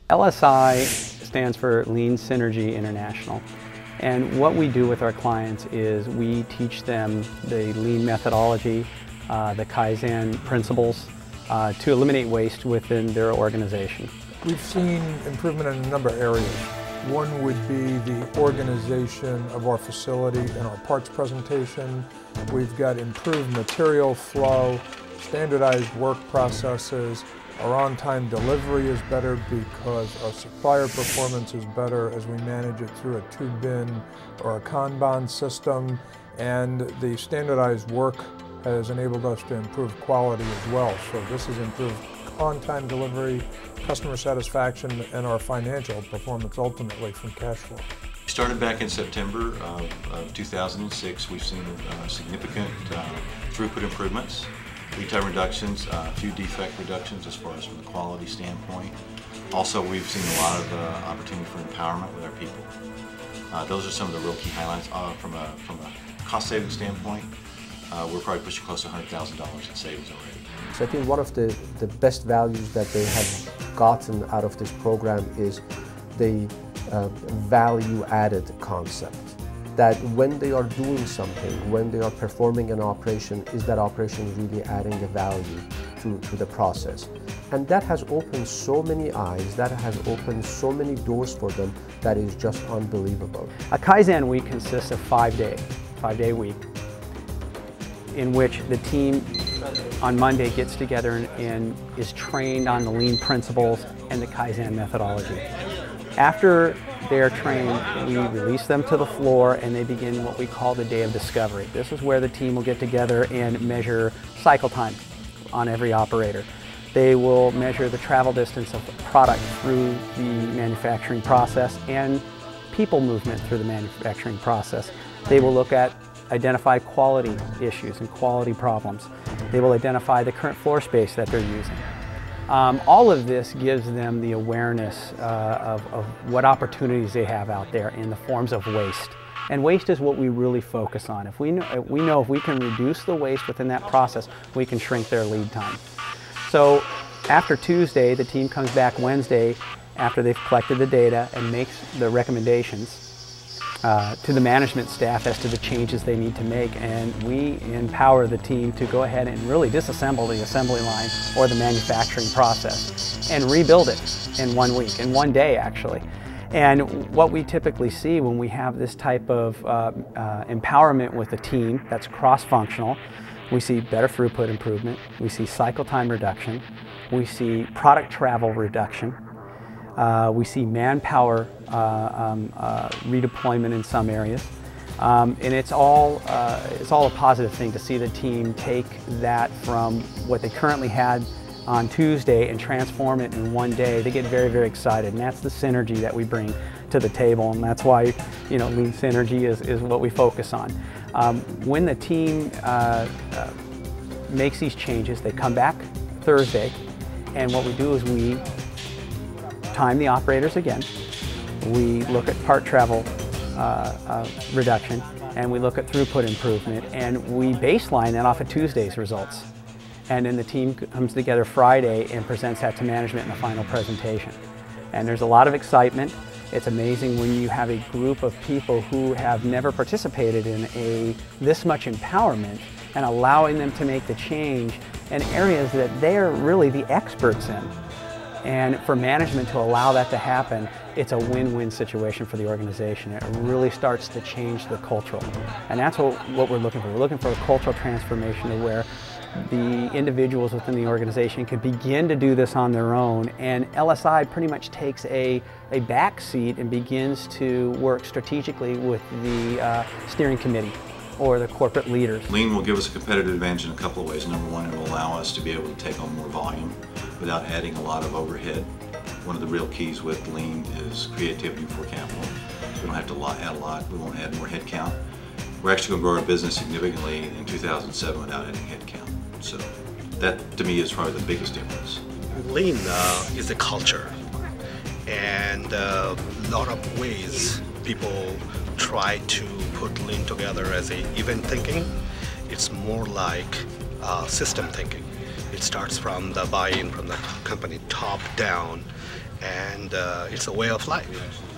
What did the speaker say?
LSI stands for Lean Synergy International. And what we do with our clients is we teach them the Lean methodology, the Kaizen principles, to eliminate waste within their organization. We've seen improvement in a number of areas. One would be the organization of our facility and our parts presentation. We've got improved material flow, standardized work processes. Our on-time delivery is better because our supplier performance is better as we manage it through a two-bin or a Kanban system. And the standardized work has enabled us to improve quality as well. So this has improved on-time delivery, customer satisfaction, and our financial performance ultimately from cash flow. We started back in September of 2006. We've seen significant throughput improvements, lead time reductions, a few defect reductions as far as from the quality standpoint. Also, we've seen a lot of opportunity for empowerment with our people. Those are some of the real key highlights. From a cost saving standpoint, we're probably pushing close to $100,000 in savings already. So I think one of the best values that they have gotten out of this program is the value-added concept. That when they are doing something, when they are performing an operation, is that operation really adding a value to the process? And that has opened so many eyes, that has opened so many doors for them, that is just unbelievable. A Kaizen week consists of 5-day week, in which the team on Monday gets together and is trained on the Lean principles and the Kaizen methodology. After they're trained, we release them to the floor and they begin what we call the day of discovery. This is where the team will get together and measure cycle time on every operator. They will measure the travel distance of product through the manufacturing process and people movement through the manufacturing process. They will identify quality issues and quality problems. They will identify the current floor space that they're using. All of this gives them the awareness of what opportunities they have out there in the forms of waste. And waste is what we really focus on. We know if we can reduce the waste within that process, we can shrink their lead time. So after Tuesday, the team comes back Wednesday after they've collected the data and makes the recommendations to the management staff as to the changes they need to make, and we empower the team to go ahead and really disassemble the assembly line or the manufacturing process and rebuild it in 1 week, in 1 day actually. And what we typically see when we have this type of empowerment with a team that's cross-functional, we see better throughput improvement, we see cycle time reduction, we see product travel reduction, we see manpower redeployment in some areas, and it's all a positive thing to see the team take that from what they currently had on Tuesday and transform it in 1 day. They get very, very excited, and that's the synergy that we bring to the table, and that's why Lean Synergy is what we focus on. When the team makes these changes, they come back Thursday, and what we do is we time the operators again. We look at part travel reduction, and we look at throughput improvement, and we baseline that off of Tuesday's results. And then the team comes together Friday and presents that to management in the final presentation. And there's a lot of excitement. It's amazing when you have a group of people who have never participated in this much empowerment and allowing them to make the change in areas that they're really the experts in. And for management to allow that to happen, it's a win-win situation for the organization. It really starts to change the cultural. And that's what we're looking for. We're looking for a cultural transformation to where the individuals within the organization can begin to do this on their own, and LSI pretty much takes a back seat and begins to work strategically with the steering committee or the corporate leaders. Lean will give us a competitive advantage in a couple of ways. Number one, it will allow us to be able to take on more volume without adding a lot of overhead. One of the real keys with Lean is creativity for capital. We don't have to add a lot. We won't add more headcount. We're actually going to grow our business significantly in 2007 without adding headcount. So that, to me, is probably the biggest difference. Lean is a culture, and a lot of ways people try to put Lean together as a event thinking. It's more like system thinking. It starts from the buy-in from the company top down, and it's a way of life.